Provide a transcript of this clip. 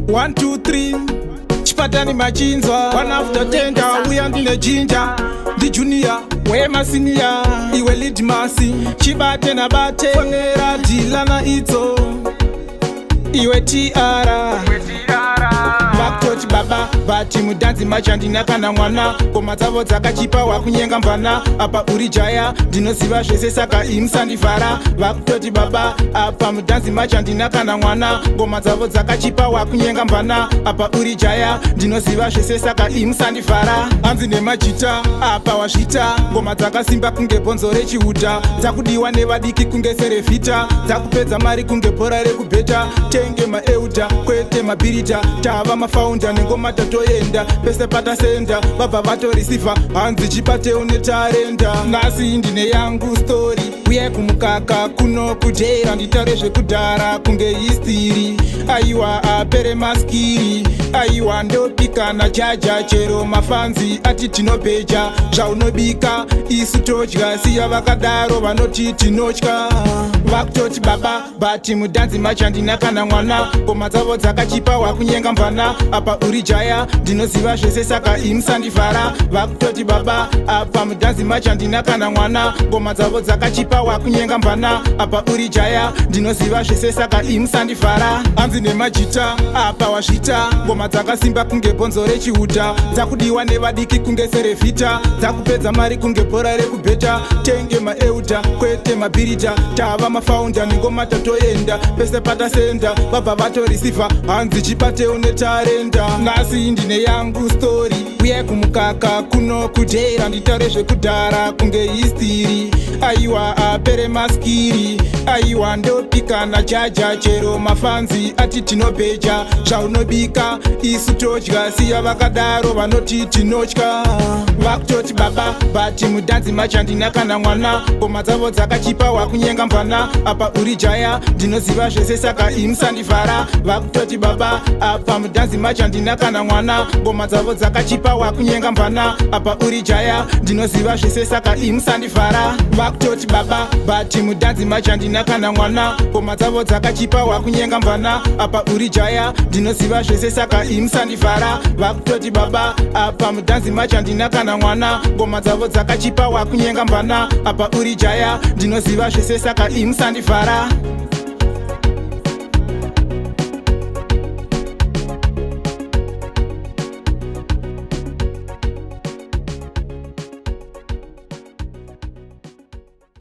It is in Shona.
1 2 3 chipatani machinzwa 1 after 10 uya ndine jinja ndi junior wema senior iwe Leadmas chibate nabate fonera dilana itso iwe tiara vakutoti baba bati mudanzi machandina kana mwana ngoma dzavo dzakachipa wakunyenga mvana apa uri jaya ndinoziva zvese saka imusandivhara vakutoti baba apa mudanzi machandina kana mwana ngoma dzavo dzakachipa wakunyenga mvana apa uri jaya ndinoziva zvese saka imusandivhara hanzi nemajita apa wazvita ngoma dzakasimba kunge bhonzo rechiuta dzakudiwa nevadiki kunge serevhita dzakupedza mari kunge bhora rekubheta tenge maeuda kwete mabhirita tava mafaunda nengoma tatoenda pese patasenda vabva vatorisivha hanzi chipateo netarenda nhasi ndine yangu stori uye kumukaka kuno kujera nditare zvekudhara kunge histiri aiwa apere maskiri aiwa ndopikana jaja chero mafanzi ati tinobheja zvaunobika isu todya siya vakadaro vanoti tinotya vakutoti baba bati mudanzi machandina kana mwana ngoma dzavo dzakachipa wakunyenga mvana apa uri jaya ndinoziva zvese saka imusandivhara vakutoti baba apa mudanzi machandina kana mwana ngoma dzavo dzakachipa wakunyenga mvana apa uri jaya ndinoziva zvese saka imusandivhara hanzi nemajita apa wazvita ngoma dzakasimba kunge bhonzo rechiuta dzakudiwa nevadiki kunge serevhita dzakupedza mari kunge bhora rekubheta tenge maeuda kwete mabhirita tava mafaunda nengoma tatoenda pese patasenda vabva vatorisivha hanzi chipateo netarenda nhasi ndine yangu stori uye kumukaka kuno kujera nditare zvekudhara kunge histiri aiwa apere maskiri aiwa ndopikana jaja chero mafanzi ati tinobheja zvaunobika isu todya siya vakadaro vanoti tinotya vakutoti baba bati mudanzi machandina kana mwana ngoma dzavo dzakachipa wakunyenga mvana apa uri jaya ndinoziva zvese saka imusandivhara vakutoti baba apa mudanzi machandina kana mwana ngoma dzavo dzakachipa wakunyenga mvana apa uri jaya ndinoziva zvese saka imusandivhara vakutoti baba bati mudanzi machandina kana mwana ngoma dzavo dzakachipa wakunyenga mvana apa uri jaya ndinoziva zvese saka imusandivhara vakutoti baba apa mudanzi machandina kana mwana ngoma dzavo dzakachipa wakunyenga mvana apa uri jaya ndinoziva zvese saka imusandivhara